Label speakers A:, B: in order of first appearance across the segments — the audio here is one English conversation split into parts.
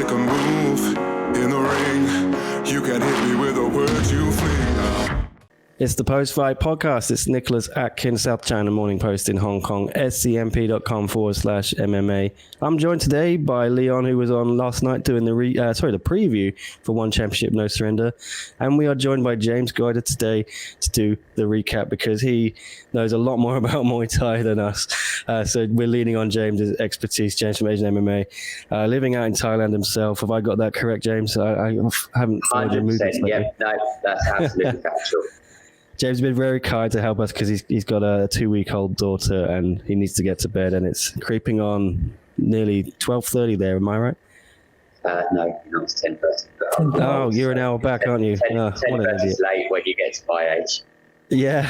A: make a move in the ring. You can hit me with a word you fling.
B: It's the Post-Fight Podcast. It's Nicholas Atkin, South China Morning Post in Hong Kong, scmp.com/MMA. I'm joined today by Leon, who was on last night doing the preview for One Championship No Surrender. And we are joined by James Goyder today to do the recap because he knows a lot more about Muay Thai than us. So we're leaning on James's expertise, James from Asian MMA, living out in Thailand himself. Have I got that correct, James? I haven't followed your movements.
C: 100%, yeah, no, that's absolutely factual.
B: James has been very kind to help us because he's got a 2-week-old daughter and he needs to get to bed, and it's creeping on nearly 12:30 there. Am I right?
C: No, it's 10:30.
B: Oh, you're an hour back, aren't you?
C: 10:30 is late when you get to my age.
B: Yeah.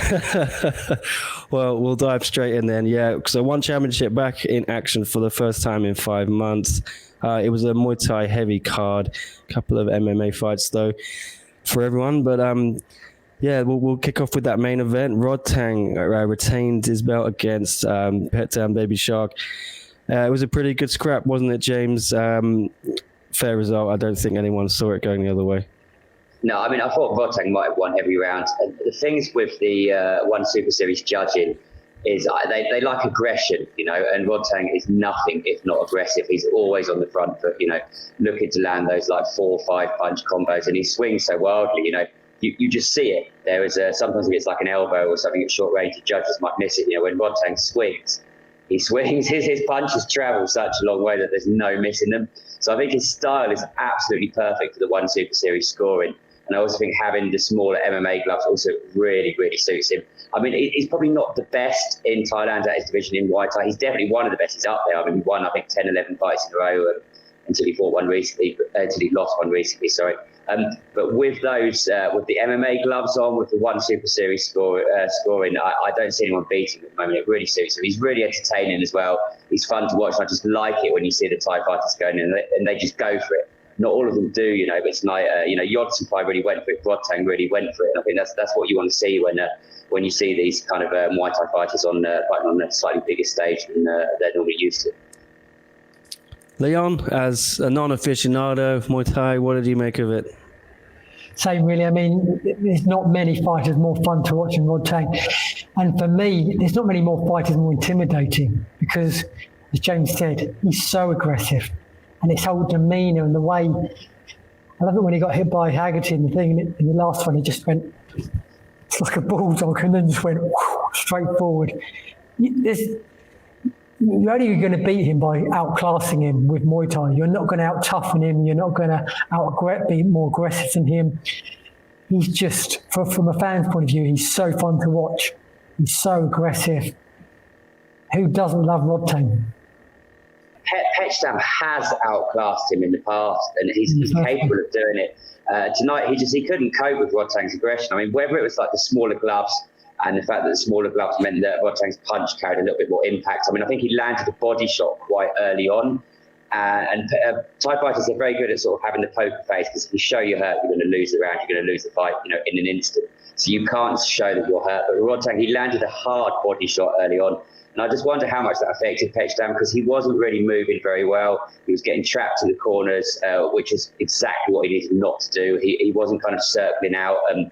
B: Well, we'll dive straight in then. Yeah. So One Championship back in action for the first time in 5 months. It was a Muay Thai heavy card. A couple of MMA fights though for everyone, but yeah, we'll kick off with that main event. Rodtang retained his belt against Pet Down Baby Shark. It was a pretty good scrap, wasn't it, James? Fair result. I don't think anyone saw it going the other way.
C: No, I mean, I thought Rodtang might have won every round. And the things with the One Super Series judging is they like aggression, and Rodtang is nothing if not aggressive. He's always on the front foot, looking to land those like 4 or 5 punch combos, and he swings so wildly, You just see it. There is sometimes if it's like an elbow or something at short range, the judges might miss it. When Rodtang swings, his punches travel such a long way that there's no missing them. So I think his style is absolutely perfect for the One Super Series scoring. And I also think having the smaller MMA gloves also really, really suits him. I mean, he's probably not the best in Thailand at his division in Muay Thai. He's definitely one of the best. He's up there. I mean, he won, I think, 10, 11 fights in a row until he lost one recently, sorry. But with those, with the MMA gloves on, with the One Super Series scoring, I don't see anyone beating him at the moment. It really suits him. He's really entertaining as well. He's fun to watch. I just like it when you see the Thai fighters going in and they just go for it. Not all of them do, but it's like, Yodson really went for it. Rodtang really went for it. And I think that's what you want to see when you see these kind of Muay Thai fighters fighting on a slightly bigger stage than they're normally used to.
B: Leon, as a non-aficionado of Muay Thai, what did you make of it?
D: Same really. I mean, there's not many fighters more fun to watch than Rodtang. And for me, there's not many more fighters more intimidating because, as James said, he's so aggressive. And his whole demeanour and the way, I love it when he got hit by Haggerty in the thing, in the last one, he just went, it's like a bulldog, and then just went straight forward. You're only going to beat him by outclassing him with Muay Thai. You're not going to out-toughen him. You're not going to be more aggressive than him. He's just, from a fan's point of view, he's so fun to watch. He's so aggressive. Who doesn't love Rodtang?
C: Petchdam has outclassed him in the past, and he's capable of doing it. Tonight, he couldn't cope with Rodtang's aggression. I mean, whether it was like the smaller gloves and the fact that the smaller gloves meant that Rodtang's punch carried a little bit more impact. I mean, I think he landed a body shot quite early on. And Thai fighters are very good at sort of having the poker face, because if you show you're hurt, you're going to lose the round, you're going to lose the fight, in an instant. So you can't show that you're hurt. But Rodtang, he landed a hard body shot early on. And I just wonder how much that affected Petchdam, because he wasn't really moving very well. He was getting trapped in the corners, which is exactly what he needed not to do. He wasn't kind of circling out and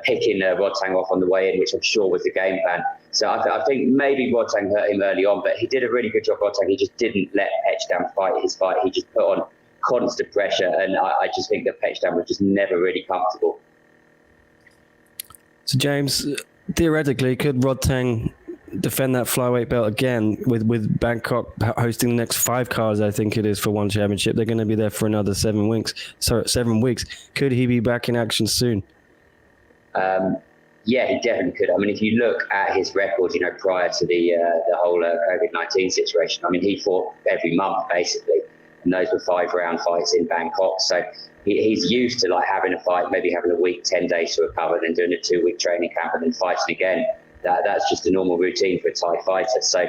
C: picking Rodtang off on the way in, which I'm sure was the game plan. So I think maybe Rodtang hurt him early on, but he did a really good job, Rodtang. He just didn't let Petchdam fight his fight. He just put on constant pressure, and I just think that Petchdam was just never really comfortable.
B: So James, theoretically, could Rodtang defend that flyweight belt again with Bangkok hosting the next 5 cards, I think it is, for One Championship? They're going to be there for another 7 weeks. Could he be back in action soon?
C: Yeah, he definitely could. I mean, if you look at his record, prior to the whole COVID-19 situation, I mean, he fought every month basically, and those were 5-round fights in Bangkok. So he's used to having a fight, maybe having a week, 10 days to recover, then doing a 2-week training camp, and then fighting again. That's just a normal routine for a Thai fighter. So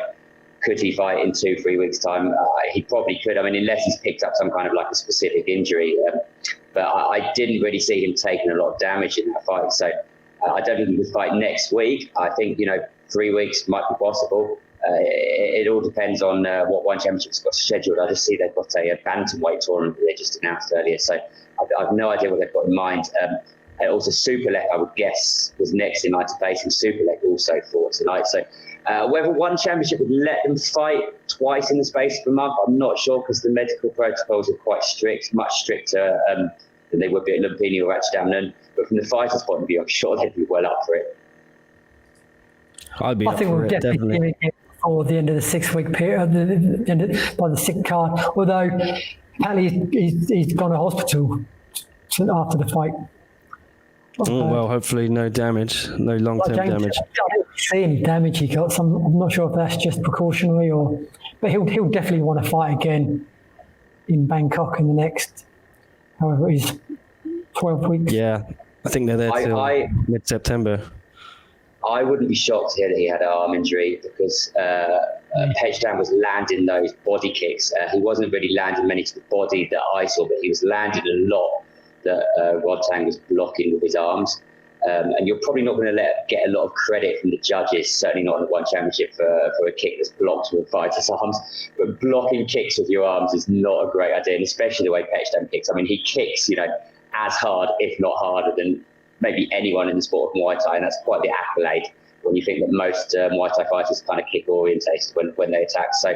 C: could he fight in 2-3 weeks' time? He probably could. I mean, unless he's picked up some kind of a specific injury. But I didn't really see him taking a lot of damage in that fight. So I don't think he could fight next week. I think, 3 weeks might be possible. it all depends on what one championship's got scheduled. I just see they've got a bantamweight tournament that they just announced earlier, so I've no idea what they've got in mind. And also Superlek, I would guess, was next in line to face, and Superlek also fought tonight. So whether one championship would let them fight twice in the space of a month, I'm not sure, because the medical protocols are quite strict, much stricter than they would be at Lumpini or Amsterdam. But from the fighters' point of view, I'm sure they'd be well up for it.
B: I'd be
D: I
B: up
D: think
B: for
D: we'll
B: it,
D: definitely
B: definitely.
D: see it before the end of the 6-week period, by the 6th card. Although apparently he's gone to hospital after the fight.
B: Well, hopefully no damage, no long-term damage.
D: I don't see any damage he got. I'm not sure if that's just precautionary but he'll definitely want to fight again in Bangkok in the next, however it is, 12 weeks.
B: Yeah, I think they're there till mid-September.
C: I wouldn't be shocked to hear that he had an arm injury, because Pechdan was landing those body kicks. He wasn't really landing many to the body that I saw, but he was landing a lot that Rodtang was blocking with his arms. And you're probably not going to get a lot of credit from the judges, certainly not in the one championship, for a kick that's blocked with a fighter's arms. But blocking kicks with your arms is not a great idea, and especially the way Pechdan kicks. I mean, he kicks, as hard, if not harder, than maybe anyone in the sport of Muay Thai, and that's quite the accolade when you think that most Muay Thai fighters kind of kick orientated when they attack. So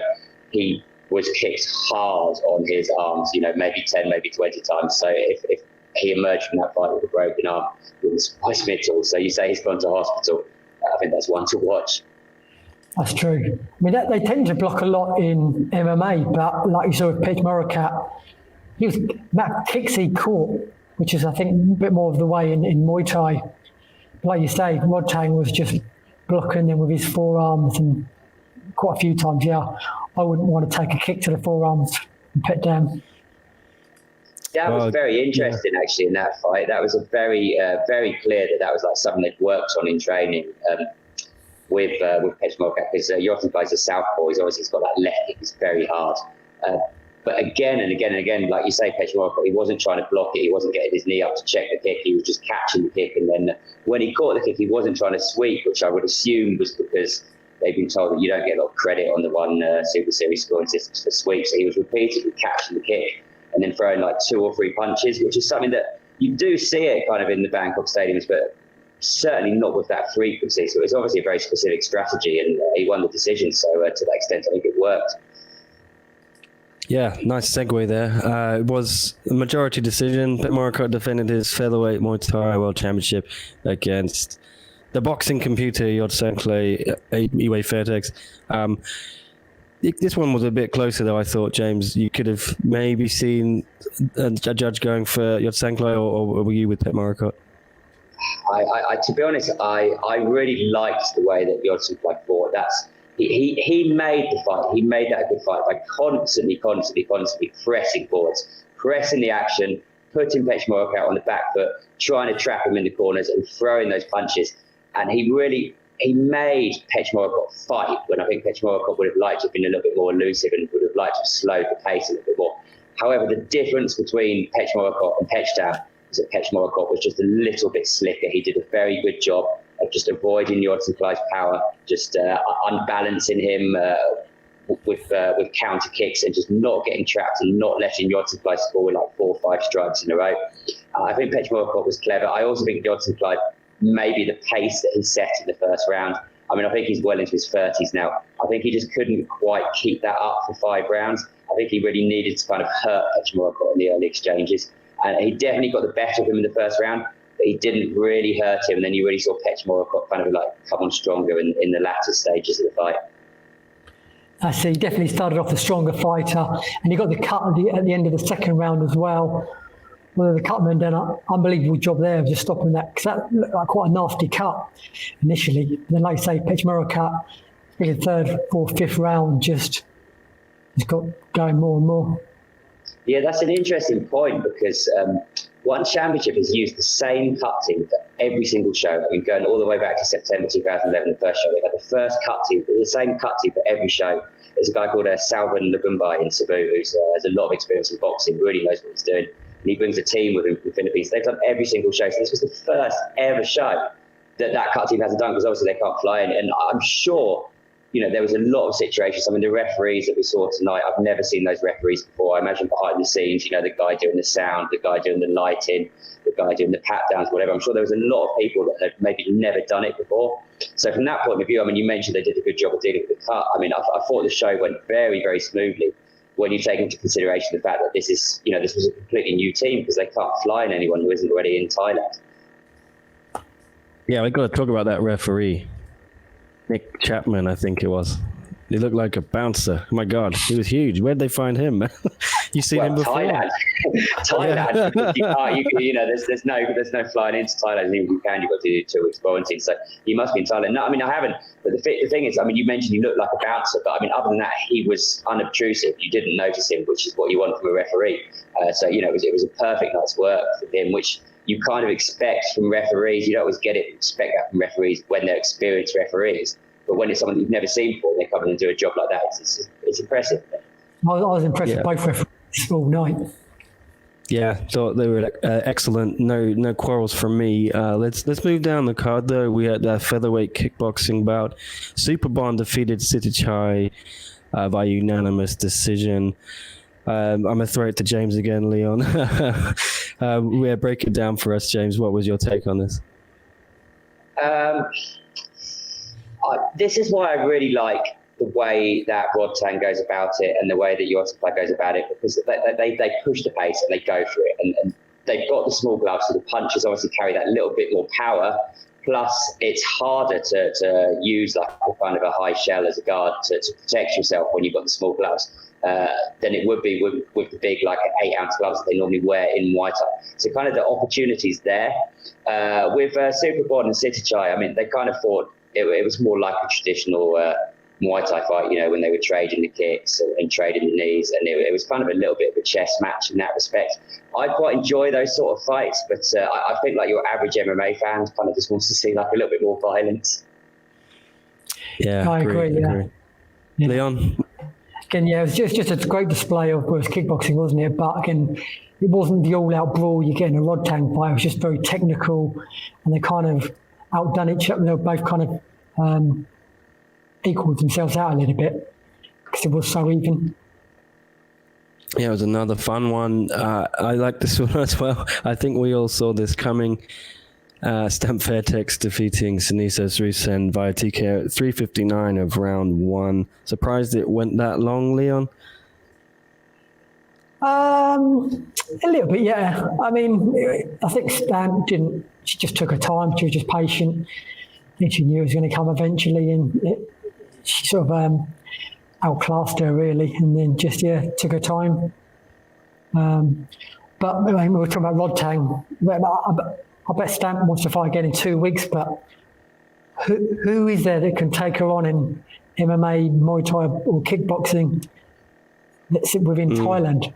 C: he was kicked hard on his arms, maybe 10, maybe 20 times. So if he emerged from that fight with a broken arm, it wouldn't surprise me at all. So you say he's gone to hospital. I think that's one to watch.
D: That's true. I mean, they tend to block a lot in MMA, but like you saw with Pech Morokat, that kicks he caught, which is, I think, a bit more of the way in Muay Thai. Like you say, Rodtang was just blocking them with his forearms, and quite a few times, I wouldn't want to take a kick to the forearms and pet down.
C: That was very interesting, actually, in that fight. That was a very, very clear that was like something they'd worked on in training with Pech Morokat, because Yorton plays a southpaw. He's got that left kick. It's very hard. But again and again and again, like you say, Pech Morokat, he wasn't trying to block it. He wasn't getting his knee up to check the kick. He was just catching the kick. And then when he caught the kick, he wasn't trying to sweep, which I would assume was because they've been told that you don't get a lot of credit on the one Super Series scoring systems for sweeps. So he was repeatedly catching the kick and then throwing like 2 or 3 punches, which is something that you do see it kind of in the Bangkok stadiums, but certainly not with that frequency. So it's obviously a very specific strategy, and he won the decision. So to that extent, I think it worked.
B: Yeah, nice segue there. It was a majority decision. Pech Morokat defended his featherweight Muay Thai World Championship against the boxing computer Yod Sankle, Iwe Fairtex. This one was a bit closer, though, I thought, James. You could have maybe seen a judge going for Yod Sankle, or were you with Pech Morokat?
C: I to be honest, I really liked the way that Yod Sankle fought. He made the fight. He made that a good fight by constantly pressing forwards, pressing the action, putting Pech Morokat on the back foot, trying to trap him in the corners and throwing those punches. And he made Pech Morokat fight, when I think Pech Morokat would have liked to have been a little bit more elusive and would have liked to have slowed the pace a little bit more. However, the difference between Pech Morokat and Pechdan is that Pech Morokat was just a little bit slicker. He did a very good job of just avoiding Yod Sankle's power, just unbalancing him with counter kicks and just not getting trapped and not letting Yod Sankle score with like 4 or 5 strikes in a row. I think Pech Morokat was clever. I also think Yod Sankle, maybe the pace that he set in the first round, I mean, I think he's well into his 30s now. I think he just couldn't quite keep that up for 5 rounds. I think he really needed to kind of hurt Pech Morokat in the early exchanges. And he definitely got the better of him in the first round, but he didn't really hurt him. And then you really saw Pech Morokat kind of like come on stronger in the latter stages of the fight.
D: I see. He definitely started off the stronger fighter, and he got the cut at the end of the second round as well. Well, the cutman done an unbelievable job there of just stopping that, because that looked like quite a nasty cut initially. And then, like you say, Pech Morokat, in the 3rd, 4th, 5th round, just got going more and more. Yeah,
C: that's an interesting point, because one championship has used the same cut team for every single show. I mean, going all the way back to September 2011, the first show, they had the first cut team, the same cut team for every show. There's a guy called Salvan Lagumbai in Cebu who has a lot of experience in boxing, really knows what he's doing. And he brings a team with him from the Philippines. They've done every single show. So this was the first ever show that cut team hasn't done, because obviously they can't fly in. And I'm sure there was a lot of situations. I mean, the referees that we saw tonight, I've never seen those referees before. I imagine behind the scenes, the guy doing the sound, the guy doing the lighting, the guy doing the pat downs, whatever. I'm sure there was a lot of people that had maybe never done it before. So from that point of view, I mean, you mentioned they did a good job of dealing with the cut. I mean, I thought the show went very, very smoothly when you take into consideration the fact that this was a completely new team, because they can't fly in anyone who isn't already in Thailand.
B: Yeah, we got to talk about that referee, Nick Chapman, I think it was. He looked like a bouncer. Oh my God, he was huge. Where'd they find him? You seen him before?
C: Thailand. There's no flying into Thailand. And even if you can, you've got to do 2 weeks quarantine. So you must be in Thailand. No, I mean, I haven't. But the thing is, I mean, you mentioned he looked like a bouncer, but I mean, other than that, he was unobtrusive. You didn't notice him, which is what you want from a referee. It was a perfect night's work for him, which you kind of expect from referees. You don't always expect that from referees when they're experienced referees. But when it's someone that you've never seen before, they come in and do a job like that. It's impressive.
D: I was impressed with both referees all night.
B: Yeah, thought they were excellent. No quarrels from me. Let's move down the card though. We had that featherweight kickboxing bout. Superbond defeated Sitichai by unanimous decision. I'm gonna throw it to James again, Leon. Break it down for us, James. What was your take on this?
C: This is why I really like the way that Rodtang goes about it and the way that Yotapai goes about it, because they push the pace and they go for it. And they've got the small gloves, so the punches obviously carry that little bit more power. Plus, it's harder to use like a kind of a high shell as a guard to protect yourself when you've got the small gloves than it would be with the big, like 8-ounce gloves that they normally wear in Muay Thai. So kind of the opportunities there. With Superbond and Sitichai, I mean, they kind of thought it was more like a traditional Muay Thai fight, when they were trading the kicks and trading the knees, and it was kind of a little bit of a chess match in that respect. I quite enjoy those sort of fights, but I think like your average MMA fan kind of just wants to see like a little bit more violence.
B: Yeah,
D: I agree. Yeah.
B: Leon?
C: Again,
D: yeah, it was just a great display of kickboxing, wasn't it? But again, it wasn't the all-out brawl you get in a Rodtang fight. It was just very technical, and they kind of outdone each other. They were both kind of equaled themselves out a little bit because it was so even.
B: Yeah, it was another fun one. I like this one as well. I think we all saw this coming. Stamp Fairtex defeating Sinisa Srusen via TKO at 3:59 of round one. Surprised it went that long, Leon?
D: A little bit, yeah. I mean, I think Stamp didn't. She just took her time. She was just patient. I think she knew it was going to come eventually, and she sort of outclassed her really, and then just took her time. But I mean, we were talking about Rodtang. I bet Stamp wants to fight again in 2 weeks, but who is there that can take her on in MMA, Muay Thai or kickboxing that's within Thailand?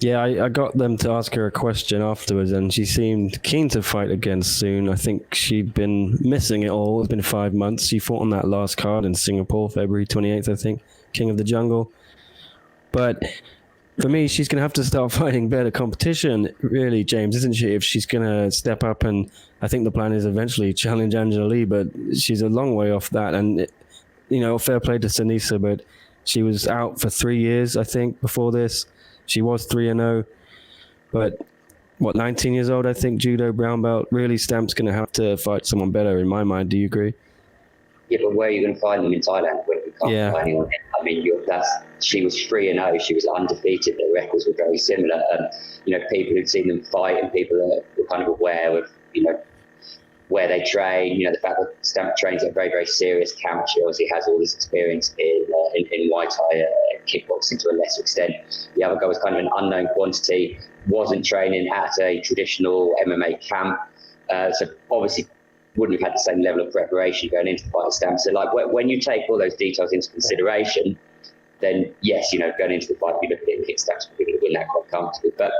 B: Yeah, I got them to ask her a question afterwards, and she seemed keen to fight again soon. I think she'd been missing it all. It's been 5 months. She fought on that last card in Singapore, February 28th, I think, King of the Jungle. But for me, she's going to have to start fighting better competition, really, James, isn't she? If she's going to step up, and I think the plan is eventually challenge Angela Lee, but she's a long way off that. And, fair play to Sinisa, but she was out for 3 years, I think, before this. She was 3-0, but 19 years old, I think, judo brown belt. Really, Stamp's going to have to fight someone better, in my mind. Do you agree?
C: Yeah, but where are you going to find them in Thailand when you can't find anyone? I mean, she was 3-0. She was undefeated. Their records were very similar. People who'd seen them fight and people that were kind of aware of, where they train. The fact that Stamp trains at a very, very serious camp. She obviously has all this experience in Muay Thai kickboxing to a lesser extent. The other guy was kind of an unknown quantity, wasn't training at a traditional MMA camp. So obviously wouldn't have had the same level of preparation going into the fight Stamp. So like when you take all those details into consideration, then yes, going into the fight, you look at it and hit Stamp's probably going to win that quite comfortably. But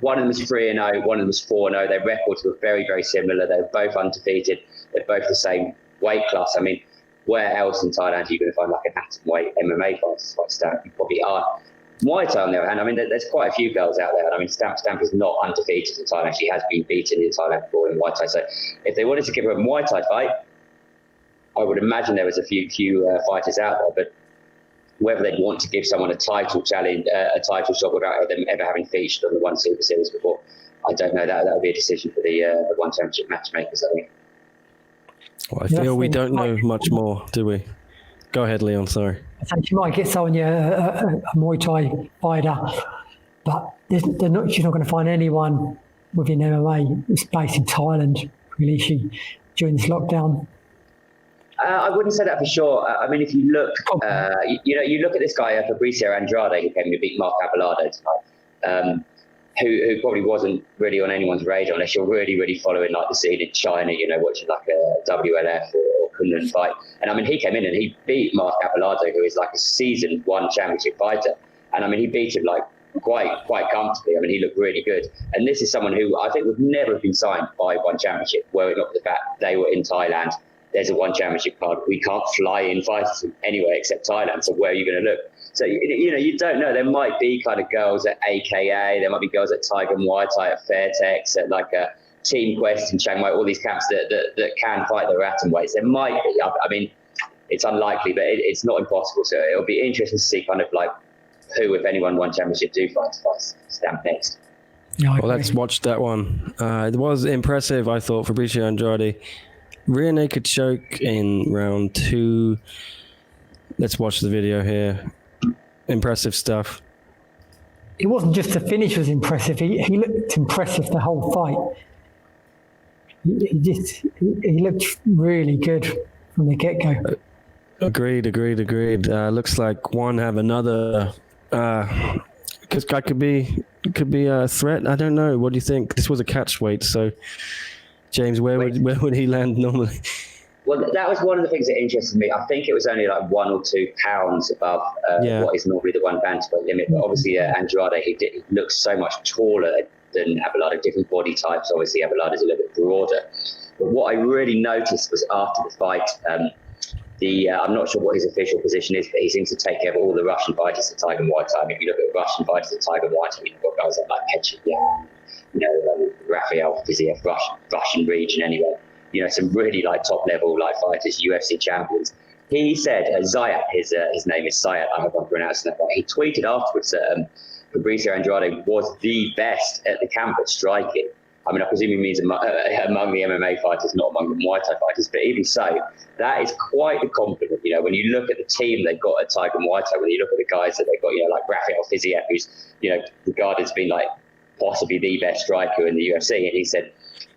C: one of them was 3-0, one of them was 4-0. Their records were very, very similar. They were both undefeated. They're both the same weight class. I mean, where else in Thailand are you going to find like an atomweight MMA fighter like Stamp? You probably are. Muay Thai, on the other hand, I mean, there's quite a few girls out there. I mean, Stamp is not undefeated in Thailand. She has been beaten in Thailand before in Muay Thai. So if they wanted to give her a Muay Thai fight, I would imagine there was a few fighters out there, but whether they'd want to give someone a title challenge, a title shot without them ever having featured on the One Super Series before, I don't know. That would be a decision for the One Championship matchmakers, I think.
B: Well, I feel we don't know much more, do we? Go ahead, Leon, sorry.
D: I think you might get someone, a Muay Thai fighter, but she's not going to find anyone within MMA that's based in Thailand, really, during this lockdown.
C: I wouldn't say that for sure. I mean, if you look, you look at this guy, Fabricio Andrade, who came to beat Mark Abelardo tonight, who probably wasn't really on anyone's radar unless you're really, really following like the scene in China, watching like a WLF or Kunlun fight. And I mean, he came in and he beat Mark Abelardo, who is like a seasoned one championship fighter. And I mean, he beat him like quite comfortably. I mean, he looked really good. And this is someone who I think would never have been signed by One Championship, were it not for the fact they were in Thailand. There's a One Championship card. We can't fly in fighters from anywhere except Thailand. So where are you going to look? So, you don't know. There might be kind of girls at AKA. There might be girls at Tiger Muay Thai, at Fairtex, at like a Team Quest in Chiang Mai, all these camps that can fight their atom weights. There might be. I mean, it's unlikely, but it's not impossible. So it'll be interesting to see kind of like who, if anyone, One Championship do fight Stamp next.
B: Well, let's watch that one. It was impressive, I thought, Fabricio Andrade. Rear naked choke in round 2. Let's watch the video here. Impressive stuff.
D: It wasn't just the finish was impressive. He looked impressive the whole fight. He looked really good from the get-go.
B: Agreed. Looks like one have another. Because guy could be a threat. I don't know. What do you think? This was a catch weight, so James, where would he land normally?
C: Well, that was one of the things that interested me. I think it was only like 1 or 2 pounds above what is normally the one bantamweight limit. But obviously, Andrade, he looks so much taller than Abelardo, different body types. Obviously, Abelardo's a little bit broader. But what I really noticed was after the fight, I'm not sure what his official position is, but he seems to take care of all the Russian fighters at Tiger Muay Thai. If you look at Russian fighters at Tiger Muay Thai, you've got guys like Petchy, Rafael Fiziev, Russian region anyway. Some really like top level like fighters, UFC champions. He said, Zayat, his name is Zayat, I hope I'm pronouncing that right. He tweeted afterwards that Fabricio Andrade was the best at the camp at striking. I mean, I presume he means among the MMA fighters, not among the Muay Thai fighters, but even so, that is quite a compliment. When you look at the team they've got at Tiger Muay Thai, when you look at the guys that they've got, like Rafael Fiziev, who's, regarded as being like possibly the best striker in the UFC, and he said,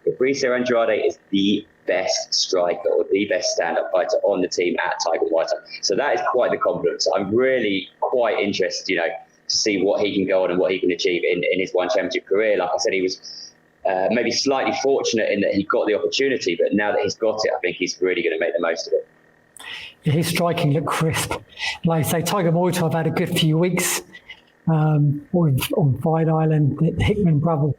C: Fabricio Andrade is the best striker or the best stand-up fighter on the team at Tiger Muay Thai. So that is quite the compliment. So I'm really quite interested, to see what he can go on and what he can achieve in his One Championship career. Like I said, he was maybe slightly fortunate in that he got the opportunity, but now that he's got it, I think he's really going to make the most of it.
D: Yeah, his striking looked crisp. Like I say, Tiger Muay Thai have had a good few weeks on Fight Island. The Hickman brothers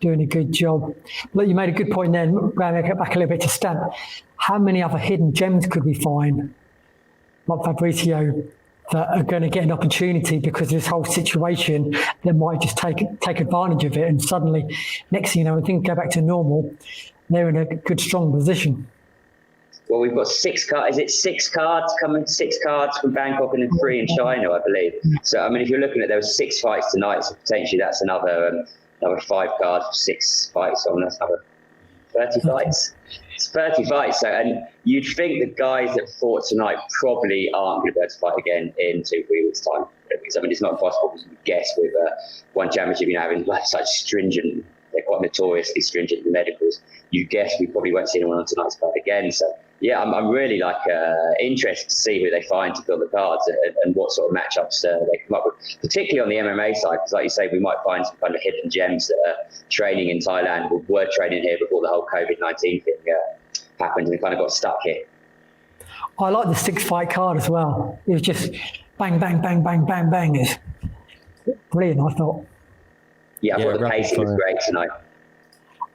D: doing a good job. Look, you made a good point then, going back a little bit to Stamp. How many other hidden gems could we find, like Fabricio, that are going to get an opportunity because of this whole situation that might just take advantage of it, and suddenly, next thing you know, when things go back to normal, they're in a good, strong position.
C: Well, we've got 6 cards. Is it 6 cards coming? 6 cards from Bangkok and then 3 in China, I believe. So, I mean, if you're looking at, there was 6 fights tonight, so potentially that's another 5 cards, 6 fights. So that's another 30 fights. It's 30 fights. So, and you'd think the guys that fought tonight probably aren't going to be able to fight again in 2-3 weeks' time. Because, I mean, it's not impossible to guess with One Championship, having like such stringent, they're quite notoriously stringent medicals. You guess we probably won't see anyone on tonight's card again. So, yeah, I'm really interested to see who they find to fill the cards and what sort of matchups they come up with, particularly on the MMA side, because like you say, we might find some kind of hidden gems that are training in Thailand, were training here before the whole COVID-19 thing happened and kind of got stuck here.
D: I like the 6-fight card as well. It was just bang, bang, bang, bang, bang, bang. It's brilliant, I thought.
C: Yeah, I thought the pacing was great tonight.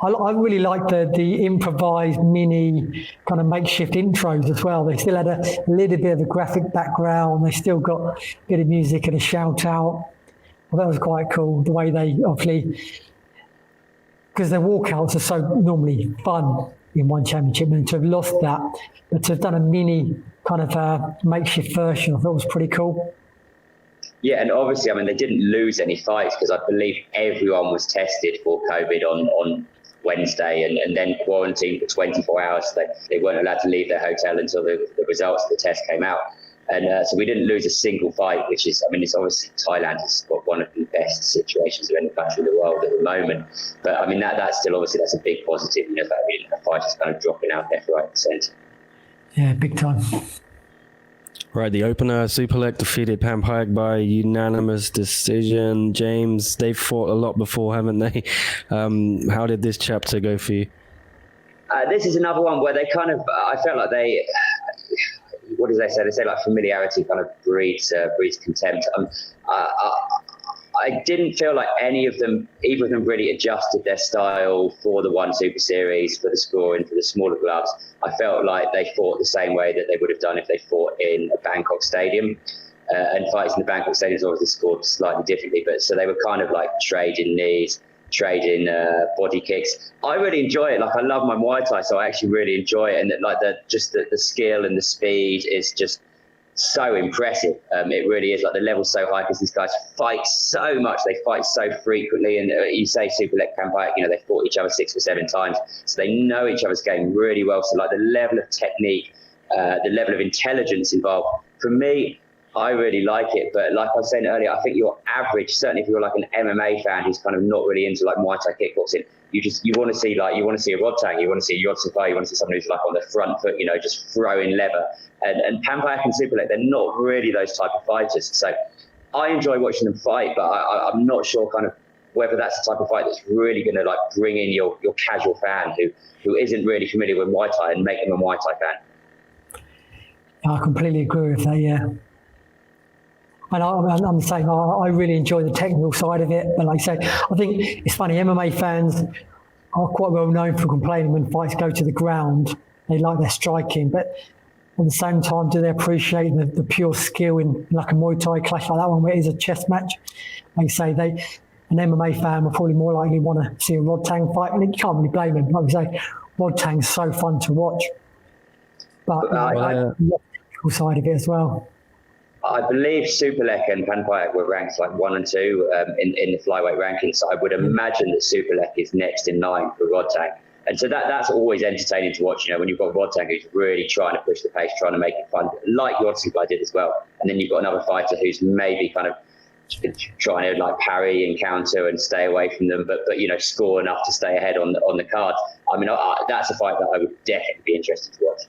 D: I really like the improvised mini kind of makeshift intros as well. They still had a little bit of a graphic background. They still got a bit of music and a shout out. Well, that was quite cool. The way they obviously, because their walkouts are so normally fun in one championship, and to have lost that, but to have done a mini kind of makeshift version, I thought was pretty cool.
C: Yeah, and obviously, I mean, they didn't lose any fights because I believe everyone was tested for COVID on Wednesday and then quarantined for 24 hours. They weren't allowed to leave their hotel until the results of the test came out. And so we didn't lose a single fight, which is, I mean, it's obviously Thailand has got one of the best situations of any country in the world at the moment. But I mean, that's still obviously that's a big positive, you know, that we didn't have fighters kind of dropping out left, right, and centre.
D: Yeah, big time.
B: Right, the opener, Superlek defeated Pampayak by unanimous decision. James, they've fought a lot before, haven't they? How did this chapter go for you?
C: This is another one where they kind of, I felt like they, what do they say? They say like familiarity kind of breeds contempt. I didn't feel like either of them really adjusted their style for the One Super Series, for the scoring, for the smaller gloves. I felt like they fought the same way that they would have done if they fought in a Bangkok stadium. And fights in the Bangkok stadium is obviously scored slightly differently, but so they were kind of like trading knees, trading body kicks. I really enjoy it. Like, I love my Muay Thai, so I actually really enjoy it. And that, like, the skill and the speed is just so impressive. It really is. Like, the level's so high because these guys fight so much. They fight so frequently. And you say Superlek Pampayak, you know, they fought each other 6 or 7 times. So they know each other's game really well. So like the level of technique, the level of intelligence involved, for me, I really like it. But like I was saying earlier, I think your average, certainly if you're like an MMA fan who's kind of not really into like Muay Thai kickboxing, you want to see a Rodtang, you want to see a Yodson Fai, you want to see someone who's like on the front foot, you know, just throwing leather. And Pampayak and Superlek, they're not really those type of fighters. So I enjoy watching them fight, but I'm not sure kind of whether that's the type of fight that's really going to like bring in your casual fan who isn't really familiar with Muay Thai and make them a Muay Thai fan.
D: I completely agree with that, yeah. And I'm the same. I really enjoy the technical side of it. But like I say, I think it's funny, MMA fans are quite well known for complaining when fights go to the ground. They like their striking. But at the same time, do they appreciate the pure skill in like a Muay Thai clash like that one where it is a chess match? Like I say, an MMA fan will probably more likely want to see a Rodtang fight. And you can't really blame him. Like I say, Rodtang's so fun to watch. But I like the technical side of it as well.
C: I believe Superlek and Pampayak were ranked like 1 and 2 in the flyweight rankings. So I would imagine that Superlek is next in line for Rodtang. And so that's always entertaining to watch, you know, when you've got Rodtang who's really trying to push the pace, trying to make it fun, like Yodson Fai did as well. And then you've got another fighter who's maybe kind of trying to like parry and counter and stay away from them, but you know, score enough to stay ahead on the card. I mean, that's a fight that I would definitely be interested to watch.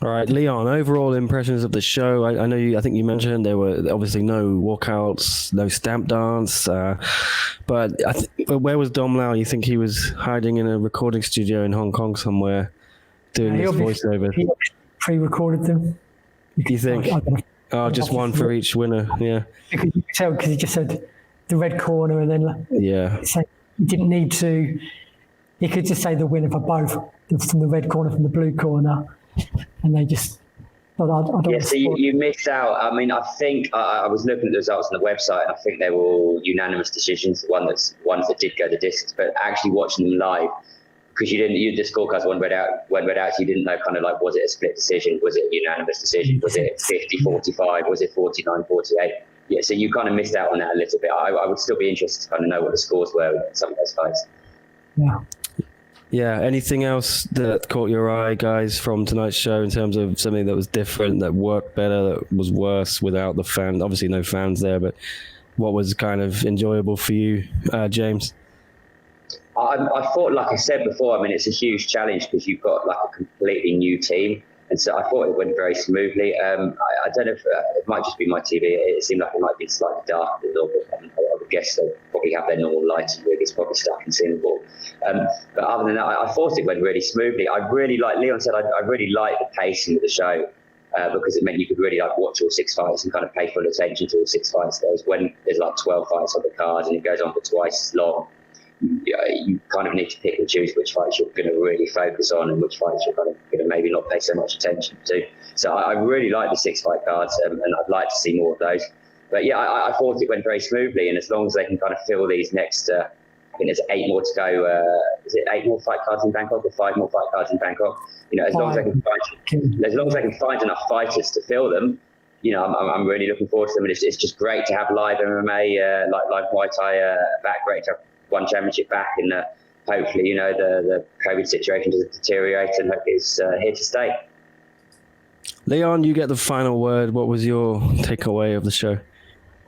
B: All right, Leon, overall impressions of the show. I know I think you mentioned there were obviously no walkouts, no stamp dance, but where was Dom Lau? You think he was hiding in a recording studio in Hong Kong somewhere doing this voiceover?
D: He pre-recorded them.
B: Do you think? Just one for each winner, yeah.
D: Because you could tell, because he just said the red corner and then he didn't need to. He could just say the winner for both, from the red corner, from the blue corner. And they just,
C: you missed out. I mean, I think I was looking at the results on the website, and I think they were all unanimous decisions. Ones that did go the distance, but actually watching them live, because the scorecards weren't read out, so you didn't know kind of like, was it a split decision, was it a unanimous decision, was it 50-45, was it 49-48? Yeah, so you kind of missed out on that a little bit. I would still be interested to kind of know what the scores were in some of those fights.
D: Yeah.
B: Yeah, anything else that caught your eye, guys, from tonight's show in terms of something that was different, that worked better, that was worse without the fans? Obviously no fans there, but what was kind of enjoyable for you, James?
C: I thought, like I said before, I mean, it's a huge challenge because you've got like a completely new team. And so I thought it went very smoothly. I don't know if it might just be my TV. It seemed like it might be slightly dark than normal. I would guess they probably have their normal lighting rig. It's probably stuck in Singapore. But other than that, I thought it went really smoothly. I really, like Leon said, I really liked the pacing of the show because it meant you could really like watch all 6 fights and kind of pay full attention to all 6 fights. When there's like 12 fights on the card and it goes on for twice as long, you kind of need to pick and choose which fights you're going to really focus on and which fights you're kind of going to maybe not pay so much attention to. So I really like the 6 fight cards and I'd like to see more of those. But yeah, I thought it went very smoothly, and as long as they can kind of fill these next I think there's 8 more to go. Is it 8 more fight cards in Bangkok or 5 more fight cards in Bangkok? You know, as long as I can find enough fighters to fill them, you know, I'm really looking forward to them. And it's just great to have live MMA, live Muay Thai back. Great to have one championship back, and hopefully, you know, the COVID situation doesn't deteriorate, and hope it's here to stay.
B: Leon, you get the final word. What was your takeaway of the show?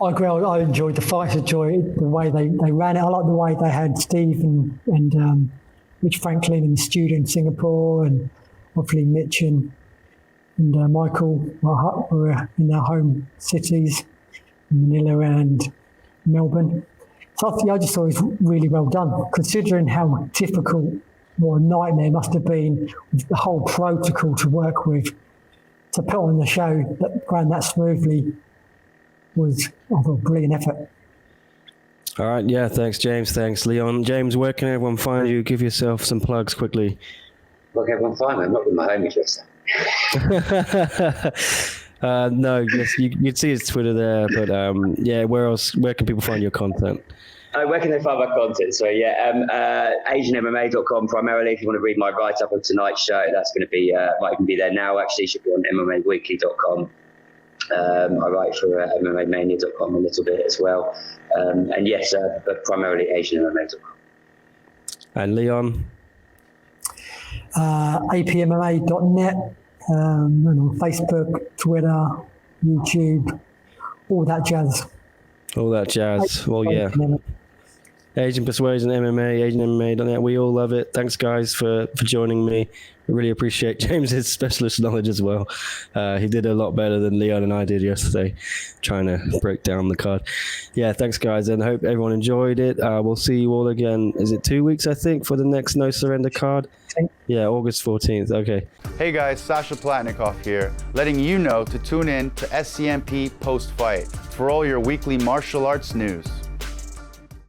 D: I agree. I enjoyed the fight. I enjoyed the way they ran it. I like the way they had Steve and Rich Franklin in the studio in Singapore, and obviously Mitch and Michael were in their home cities, Manila and Melbourne. So I just thought it was really well done, considering how difficult, what a nightmare it must have been with the whole protocol to work with. To put on the show that ran that smoothly was a brilliant effort.
B: All right. Yeah. Thanks, James. Thanks, Leon. James, where can everyone find you? Give yourself some plugs quickly.
C: Look, everyone find me. I'm not with my home address.
B: No, yes, you'd see his Twitter there, but yeah, where can people find your content?
C: Where can they find my content? So AsianMMA.com primarily. If you want to read my write-up of tonight's show, that's going to be might even be there now. Actually, should be on MMAweekly.com. I write for MMAmania.com a little bit as well, and yes, but primarily AsianMMA.com.
B: And Leon,
D: APMMA.net, and on Facebook, Twitter, YouTube, all that jazz.
B: All that jazz. Well, yeah. Asian Persuasion MMA, AsianMMA.net. We all love it. Thanks, guys, for joining me. I really appreciate James's specialist knowledge as well. He did a lot better than Leon and I did yesterday, trying to break down the card. Yeah, thanks, guys, and hope everyone enjoyed it. We'll see you all again. Is it 2 weeks, I think, for the next No Surrender card? Yeah, August 14th. Okay.
E: Hey guys, Sasha Platnikoff here, letting you know to tune in to SCMP Post Fight for all your weekly martial arts news.